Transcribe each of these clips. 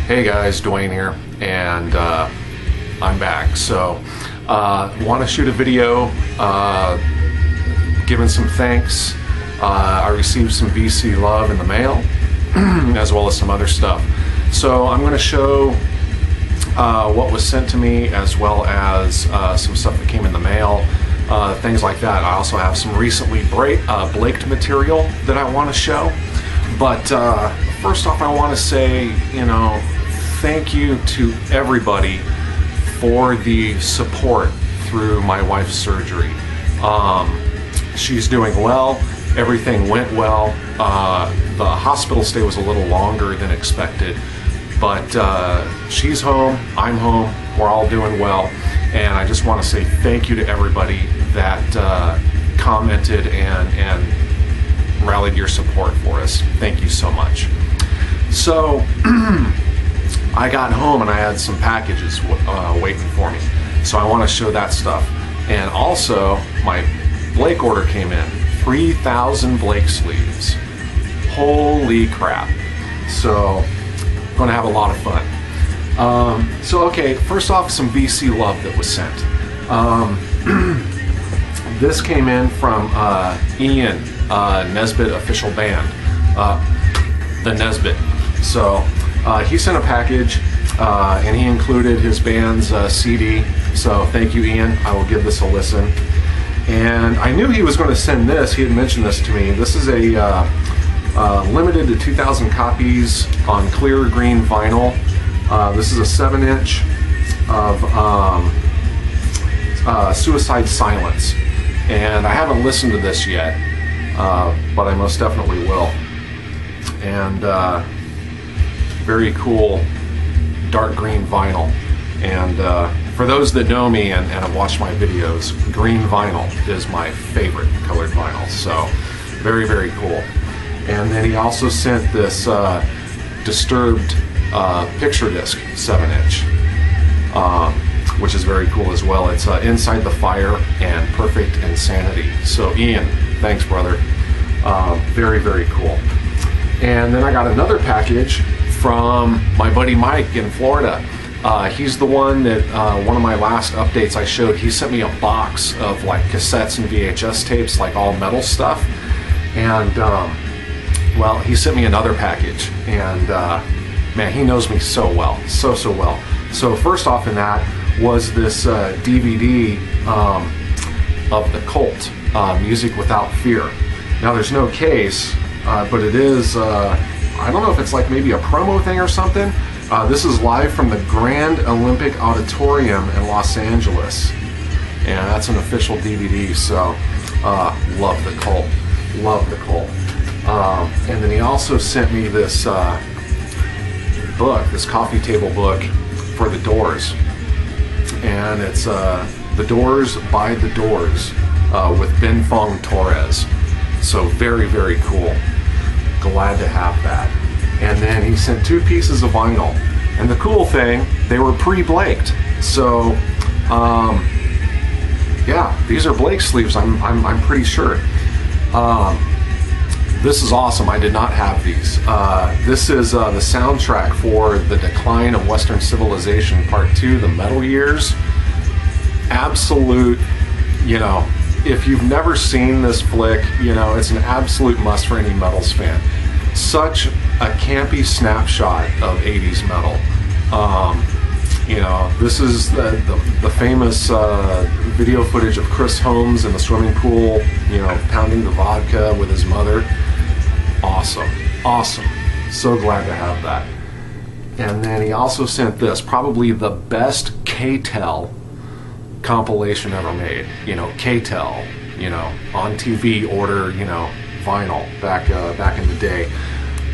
Hey guys, Dwayne here, and I'm back. So, want to shoot a video giving some thanks. I received some BC love in the mail, as well as some other stuff. So I'm going to show what was sent to me, as well as some stuff that came in the mail, things like that. I also have some recently blaked material that I want to show. But first off, I want to say, thank you to everybody for the support through my wife's surgery. She's doing well. Everything went well. The hospital stay was a little longer than expected, but she's home, I'm home, we're all doing well, and I just want to say thank you to everybody that commented and rallied your support for us. Thank you so much. So I got home and I had some packages waiting for me, so I want to show that stuff. And also my Blake order came in, 3,000 Blake sleeves. Holy crap. So gonna have a lot of fun. Okay, first off, some BC love that was sent. This came in from Ian, Nesbitt official band, the Nesbitt. So he sent a package and he included his band's CD. So thank you, Ian. I will give this a listen. And I knew he was going to send this. He had mentioned this to me. This is a limited to 2,000 copies on clear green vinyl. This is a 7-inch of Suicide Silence. And I haven't listened to this yet, but I most definitely will. And very cool dark green vinyl. And for those that know me and have watched my videos, green vinyl is my favorite colored vinyl. So very, very cool. And then he also sent this Disturbed picture disc 7-inch, which is very cool as well. It's Inside the Fire and Perfect Insanity. So Ian, thanks brother. Very, very cool. And then I got another package from my buddy Mike in Florida. He's the one that one of my last updates I showed. He sent me a box of like cassettes and VHS tapes, like all metal stuff. And well, he sent me another package, and man, he knows me so well, so well. So first off in that was this DVD of The Cult, Music Without Fear. Now there's no case, but it is, I don't know if it's like maybe a promo thing or something. This is live from the Grand Olympic Auditorium in Los Angeles, and that's an official DVD. So love The Cult, love The Cult. And then he also sent me this book, this coffee table book for The Doors, and it's The Doors by The Doors with Ben Fong Torres. So very, very cool. Glad to have that. And then he sent 2 pieces of vinyl, and the cool thing, they were pre-blaked. So yeah, these are Blake sleeves, I'm pretty sure. This is awesome. I did not have these. This is the soundtrack for The Decline of Western Civilization Part 2, The Metal Years. Absolute, if you've never seen this flick, it's an absolute must for any Metals fan. Such a campy snapshot of 80s metal. This is the famous video footage of Chris Holmes in the swimming pool, pounding the vodka with his mother. Awesome, awesome. So glad to have that. And then he also sent this, probably the best K-Tel compilation ever made. K-Tel, on TV order, vinyl back in the day.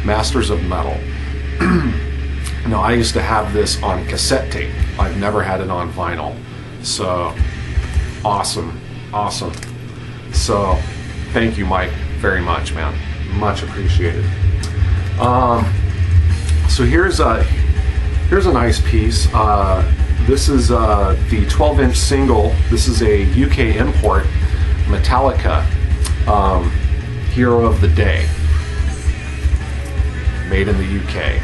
Masters of Metal. Now I used to have this on cassette tape. I've never had it on vinyl. So awesome, awesome. So thank you, Mike, very much, man. Much appreciated. So here's a nice piece. This is the 12-inch single. This is a UK import, Metallica, Hero of the Day, made in the UK.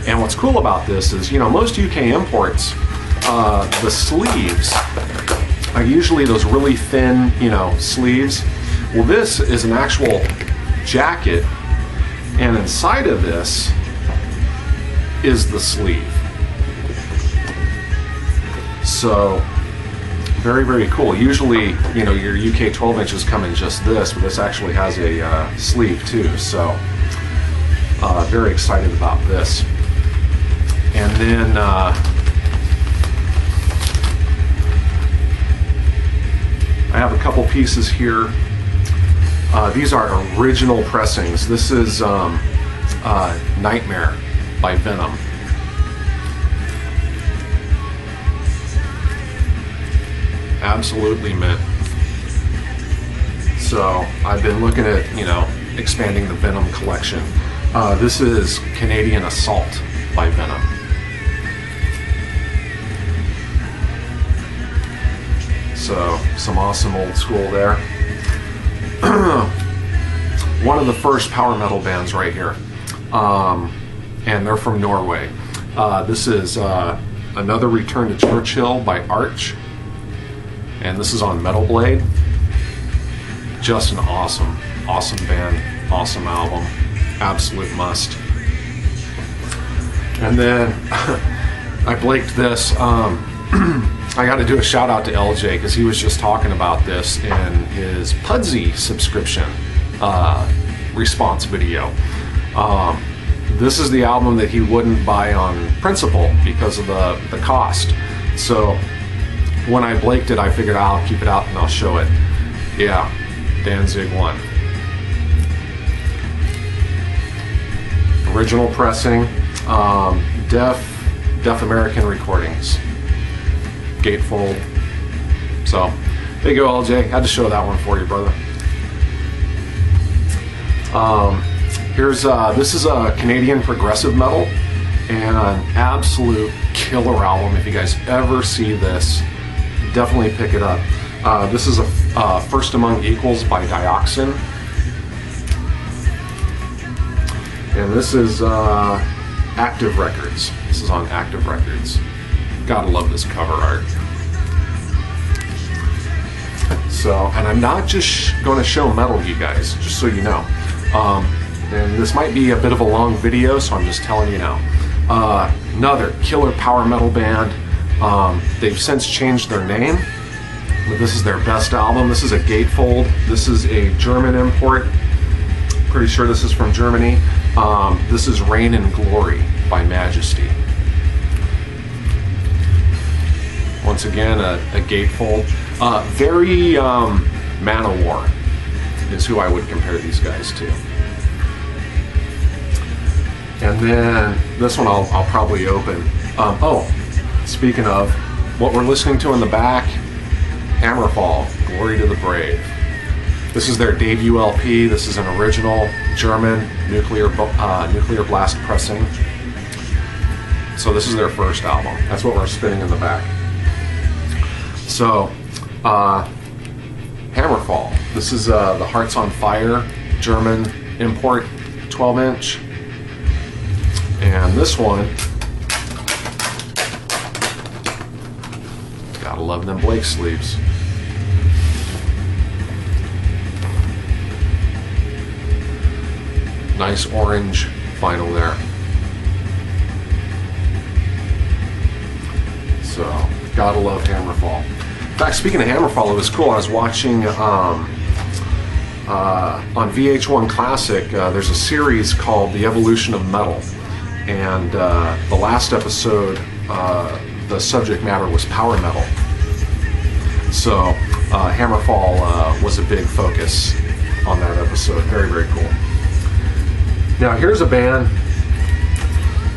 And what's cool about this is, you know, most UK imports, the sleeves are usually those really thin, you know, sleeves. Well, this is an actual jacket, and inside of this is the sleeve. So very, very cool. Usually, you know, your UK 12 inches come in just this, but this actually has a sleeve too. So very excited about this. And then I have a couple pieces here. These are original pressings. This is Nightmare by Venom. Absolutely mint. So I've been looking at, you know, expanding the Venom collection. This is Canadian Assault by Venom. So some awesome old school there. One of the first power metal bands right here, and they're from Norway. This is another Return to Churchill by Arch, and this is on Metal Blade. Just an awesome band, awesome album, absolute must. And then I blaked this. I got to do a shout out to LJ because he was just talking about this in his Pudsey subscription response video. This is the album that he wouldn't buy on principle because of the cost. So when I blaked it, I figured I'll keep it out and I'll show it. Yeah, Danzig 1. Original pressing, Deaf American Recordings. Gatefold. So there you go, LJ. Had to show that one for you, brother. This is a Canadian progressive metal and an absolute killer album. If you guys ever see this, definitely pick it up. This is a First Among Equals by Dioxin, and this is Active Records. This is on Active Records. Gotta love this cover art. So, and I'm not just going to show metal, you guys, just so you know. And this might be a bit of a long video, so I'm just telling you now. Another killer power metal band. They've since changed their name, but this is their best album. This is a gatefold. This is a German import. Pretty sure this is from Germany. This is Reign in Glory by Majesty. Once again, a gatefold. Very Manowar is who I would compare these guys to. And then this one I'll probably open. Oh, speaking of, what we're listening to in the back, Hammerfall, Glory to the Brave. This is their debut LP. This is an original German nuclear blast pressing. So this is their first album. That's what we're spinning in the back. So, Hammerfall. This is the Hearts on Fire German import 12-inch. And this one, gotta love them Blake sleeves. Nice orange vinyl there. So, gotta love Hammerfall. In fact, speaking of Hammerfall, it was cool. I was watching on VH1 Classic, there's a series called The Evolution of Metal. And the last episode, the subject matter was power metal. So Hammerfall was a big focus on that episode. Very, very cool. Now here's a band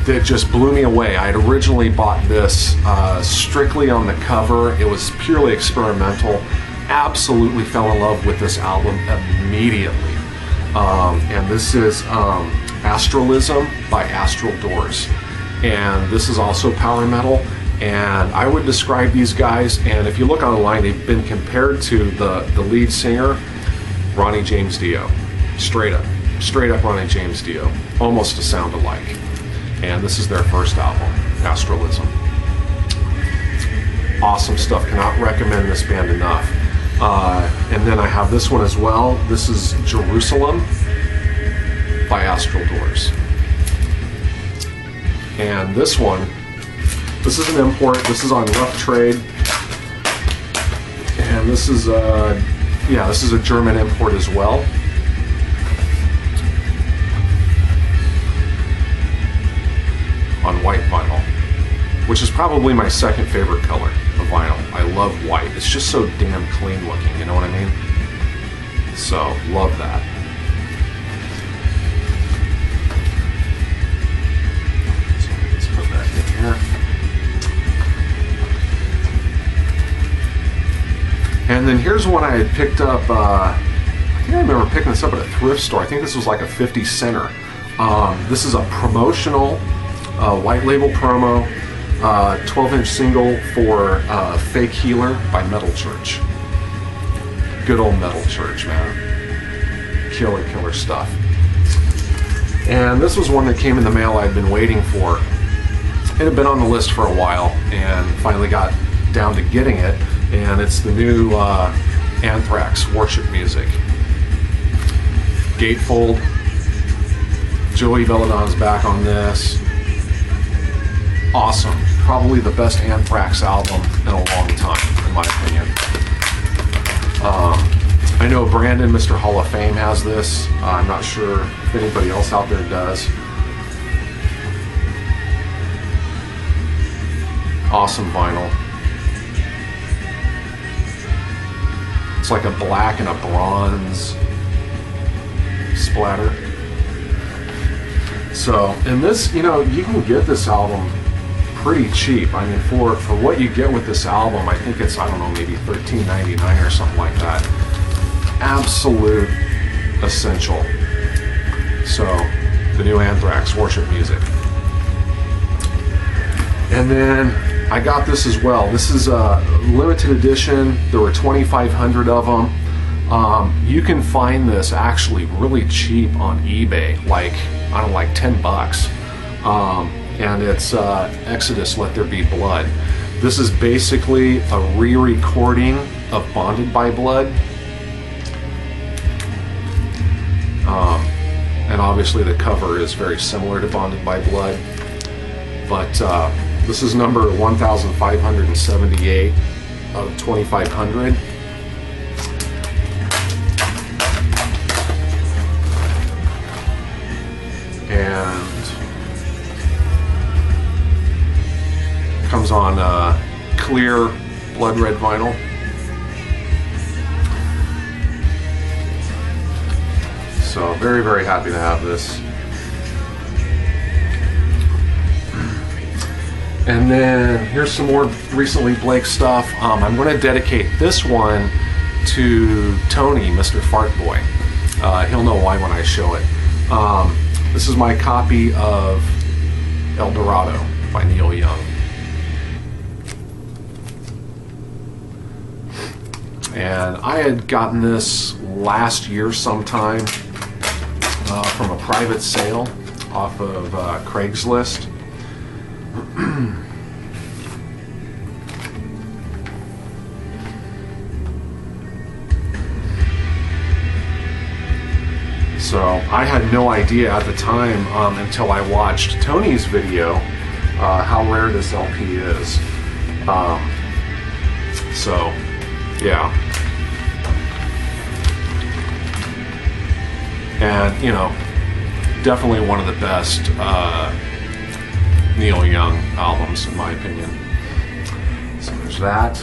that just blew me away. I had originally bought this strictly on the cover. It was purely experimental. Absolutely fell in love with this album immediately. And this is Astralism by Astral Doors. And this is also power metal. And I would describe these guys, and if you look online, they've been compared to the lead singer, Ronnie James Dio. Straight up Ronnie James Dio. Almost a sound alike. and this is their first album, Astralism. Awesome stuff. Cannot recommend this band enough. And then I have this one as well. This is Jerusalem by Astral Doors. And this one, this is an import. This is on Rough Trade. And this is this is a German import as well. On white vinyl, which is probably my second favorite color of vinyl. I love white. It's just so damn clean looking, you know what I mean? So, love that. So, let's put that in here. And then here's one I had picked up, I think I remember picking this up at a thrift store. I think this was like a 50 center. This is a promotional white label promo, 12-inch single for Fake Healer by Metal Church. Good old Metal Church, man. Killer stuff. And this was one that came in the mail I'd been waiting for. It had been on the list for a while and finally got down to getting it. And it's the new Anthrax Worship Music. Gatefold. Joey Belladon's back on this. Awesome. Probably the best Anthrax album in a long time, in my opinion. I know Brandon, Mr. Hall of Fame, has this. I'm not sure if anybody else out there does. Awesome vinyl. It's like a black and a bronze splatter. So, and this, you know, you can get this album pretty cheap. I mean, for what you get with this album, I think it's, I don't know, maybe $13.99 or something like that. Absolute essential. So, the new Anthrax Worship Music. And then I got this as well. This is a limited edition. There were 2,500 of them. You can find this actually really cheap on eBay, like, I don't know, like 10 bucks. And it's Exodus, Let There Be Blood. This is basically a re-recording of Bonded by Blood. And obviously the cover is very similar to Bonded by Blood. But this is number 1,578 of 2,500. And comes on clear blood red vinyl. So very, very happy to have this. And then here's some more recently Blake stuff. I'm going to dedicate this one to Tony, Mr. Fart Boy. He'll know why when I show it. This is my copy of El Dorado by Neil Young. And I had gotten this last year sometime from a private sale off of Craigslist. So I had no idea at the time until I watched Tony's video how rare this LP is. So yeah. And, you know, definitely one of the best Neil Young albums, in my opinion. So there's that.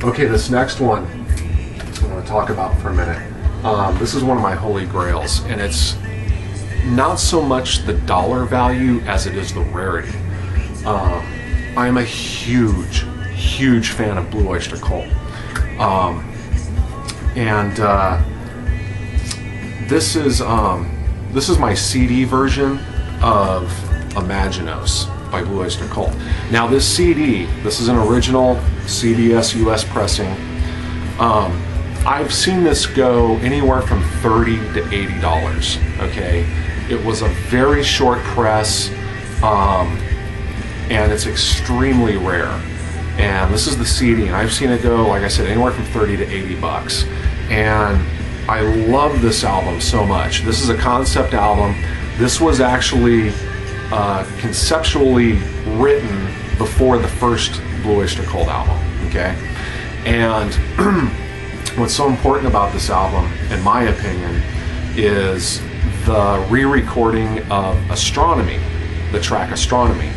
Okay, this next one I want to talk about for a minute. This is one of my holy grails, and it's not so much the dollar value as it is the rarity. I'm a huge, huge fan of Blue Oyster Cult. This is my CD version of Imaginos by Blue Oyster Cult. Now this CD, this is an original CBS US pressing. I've seen this go anywhere from $30 to $80, okay? It was a very short press. and it's extremely rare. And this is the CD, and I've seen it go, like I said, anywhere from 30 to 80 bucks. And I love this album so much. This is a concept album. This was actually conceptually written before the first Blue Oyster Cult album, okay? And what's so important about this album, in my opinion, is the re-recording of Astronomy, the track Astronomy.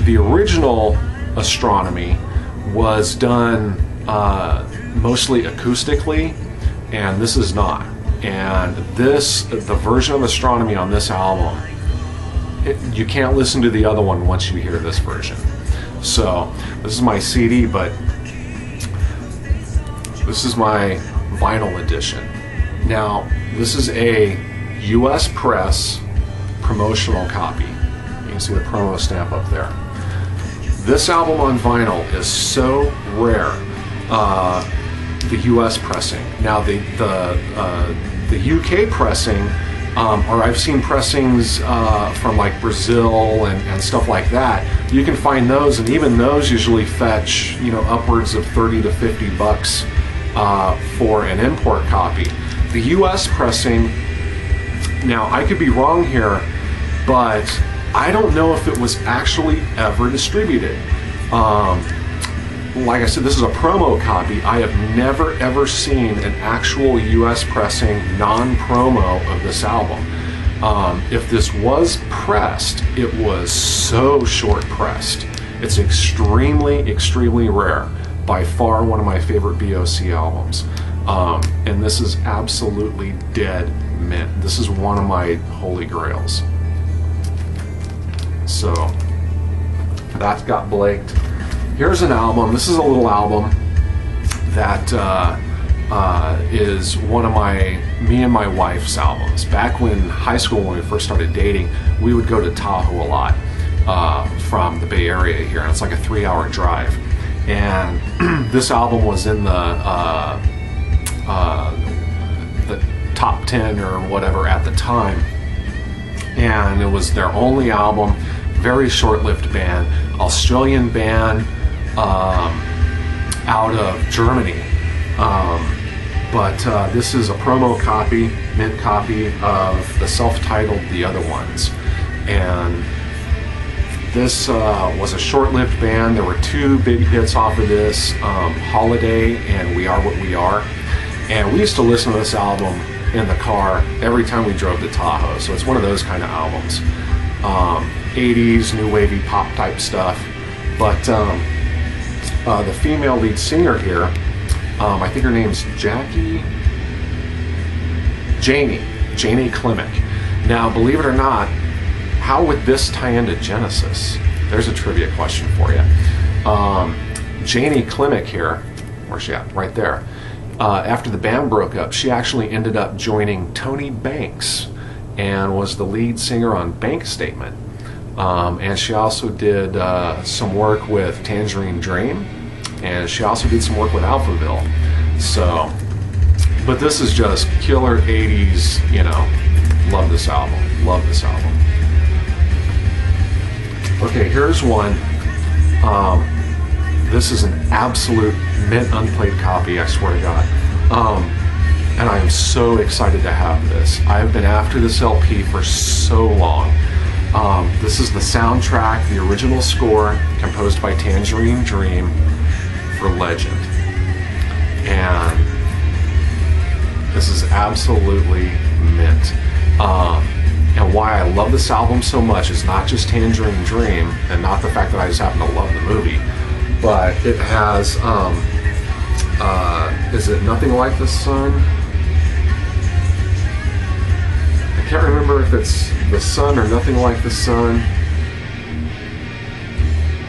The original Astronomy was done mostly acoustically, and this is not. And the version of Astronomy on this album, you can't listen to the other one once you hear this version. So this is my CD, but this is my vinyl edition. Now, this is a US press promotional copy. You can see the promo stamp up there. This album on vinyl is so rare, the US pressing. Now, the UK pressing, or I've seen pressings from like Brazil and stuff like that. You can find those, and even those usually fetch, you know, upwards of 30 to 50 bucks for an import copy. The US pressing, now I could be wrong here, but I don't know if it was actually ever distributed. Like I said, this is a promo copy. I have never ever seen an actual US pressing non-promo of this album. If this was pressed, it was so short pressed. It's extremely, extremely rare. By far one of my favorite BOC albums. And this is absolutely dead mint. This is one of my holy grails. So that got blaked. Here's an album. This is a little album that is one of me and my wife's albums. Back when high school, when we first started dating, we would go to Tahoe a lot from the Bay Area here, and it's like a 3-hour drive. And this album was in the top 10 or whatever at the time, and it was their only album. Very short-lived band, Australian band out of Germany. But this is a promo copy, mint copy of the self-titled The Other Ones. And this was a short-lived band. There were 2 big hits off of this, Holiday and We Are What We Are. And we used to listen to this album in the car every time we drove to Tahoe. So it's one of those kind of albums. 80s, new wavy pop type stuff. But the female lead singer here, I think her name's Janie Klimek. Now, believe it or not, how would this tie into Genesis? There's a trivia question for you. Janie Klimek here, where's she at? Right there. After the band broke up, she actually ended up joining Tony Banks and was the lead singer on Bank Statement. And she also did some work with Tangerine Dream, and she also did some work with Alphaville. So, but this is just killer 80s, you know, love this album, love this album. Okay, here's one. This is an absolute mint unplayed copy, I swear to God. And I am so excited to have this. I have been after this LP for so long. This is the soundtrack, the original score, composed by Tangerine Dream for Legend. And this is absolutely mint. And why I love this album so much is not just Tangerine Dream, and not the fact that I just happen to love the movie, but it has, is it Nothing Like the Sun? I can't remember if it's The Sun or Nothing Like the Sun.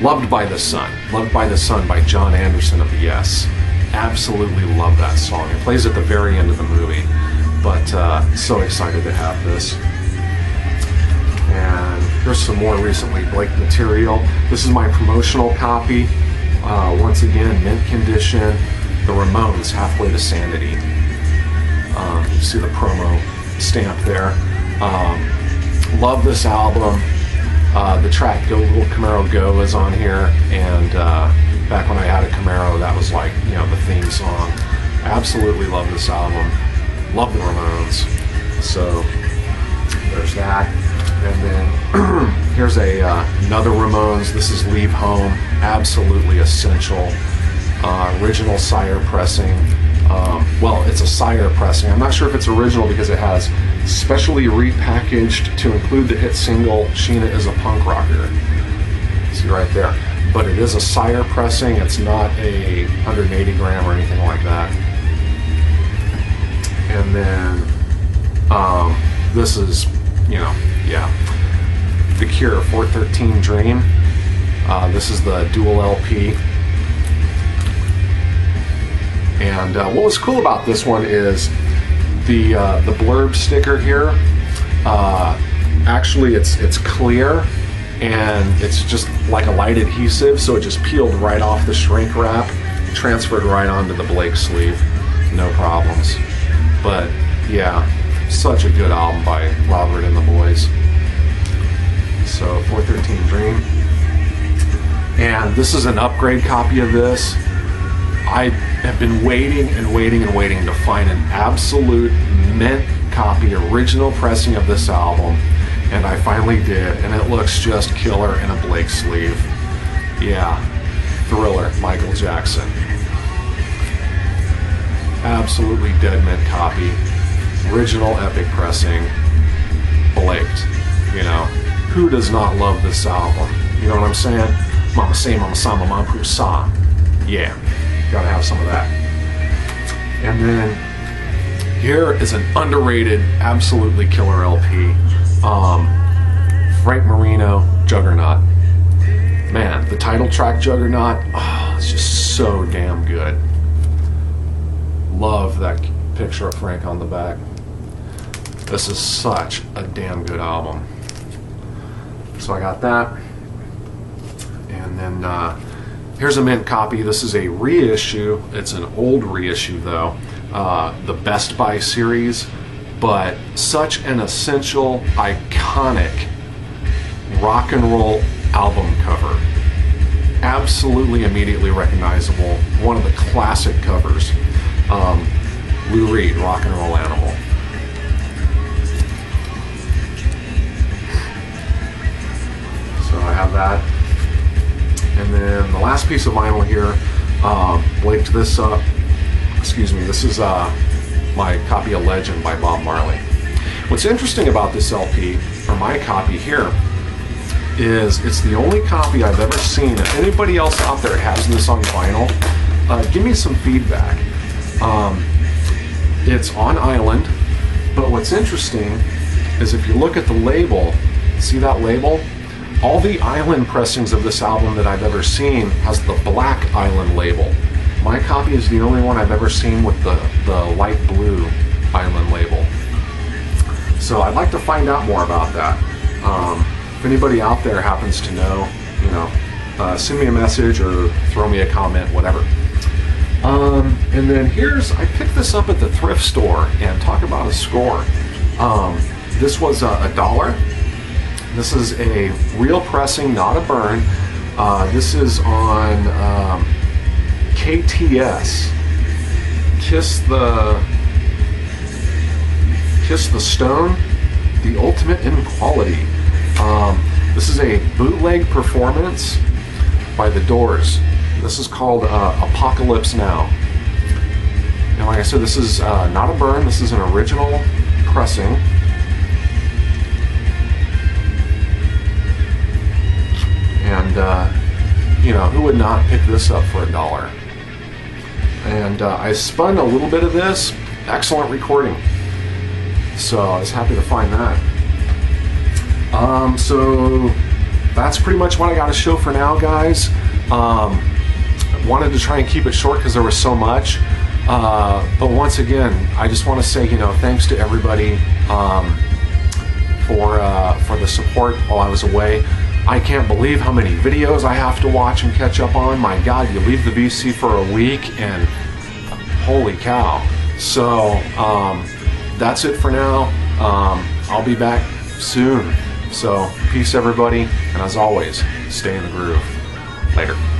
Loved by the Sun. Loved by the Sun by John Anderson of Yes. Absolutely love that song. It plays at the very end of the movie. But so excited to have this. And here's some more recently Blake material. This is my promotional copy. Once again, mint condition. The Ramones, Halfway to Sanity. You see the promo stamp there. Love this album. The track Go Little Camaro Go is on here, and back when I had a Camaro, that was like, you know, the theme song. Absolutely love this album. Love the Ramones. So there's that. And then here's another Ramones. This is Leave Home. Absolutely essential. Original Sire pressing. Well, it's a Sire pressing. I'm not sure if it's original because it has specially repackaged to include the hit single Sheena is a Punk Rocker. See right there. But it is a Sire pressing. It's not a 180 gram or anything like that. And then this is, you know, yeah, The Cure, 413 Dream. This is the dual LP. And what was cool about this one is the blurb sticker here. Actually, it's clear, and it's just like a light adhesive, so it just peeled right off the shrink wrap, transferred right onto the Blake sleeve, no problems. But yeah, such a good album by Robert and the Boys. So 413 Dream. And this is an upgrade copy of this. I have been waiting and waiting and waiting to find an absolute mint copy, original pressing of this album, and I finally did, and it looks just killer in a Blake sleeve. Yeah, Thriller, Michael Jackson. Absolutely dead mint copy, original epic pressing, Blaked. You know, who does not love this album? You know what I'm saying? Mama say, mama sa, mama poo sa. Yeah. Gotta have some of that. And then here is an underrated, absolutely killer LP. Frank Marino, Juggernaut. Man, the title track Juggernaut, oh, it's just so damn good. Love that picture of Frank on the back. This is such a damn good album. So I got that. And then here's a mint copy. This is a reissue. It's an old reissue though. The Best Buy series, but such an essential, iconic rock and roll album cover. Absolutely immediately recognizable. One of the classic covers. Lou Reed, Rock and Roll Animal. So I have that. And then the last piece of vinyl here, blaked this up. Excuse me, this is my copy of Legend by Bob Marley. What's interesting about this LP, or my copy here, is it's the only copy I've ever seen. If anybody else out there has this on vinyl, give me some feedback. It's on Island, but what's interesting is if you look at the label, see that label? All the Island pressings of this album that I've ever seen has the black Island label. My copy is the only one I've ever seen with the light blue Island label. So I'd like to find out more about that. If anybody out there happens to know, you know, send me a message or throw me a comment, whatever. And then I picked this up at the thrift store, and talk about a score. This was $1. This is a real pressing, not a burn. This is on KTS. Kiss the Stone, the ultimate in quality. This is a bootleg performance by The Doors. This is called Apocalypse Now. And like I said, this is not a burn. This is an original pressing. And you know, who would not pick this up for $1? And I spun a little bit of this. Excellent recording. So I was happy to find that. So that's pretty much what I got to show for now, guys. Wanted to try and keep it short because there was so much. But once again, I just want to say, you know, thanks to everybody for the support while I was away. I can't believe how many videos I have to watch and catch up on. My God, you leave the BC for a week and holy cow. So that's it for now. I'll be back soon. So peace everybody, and as always, stay in the groove. Later.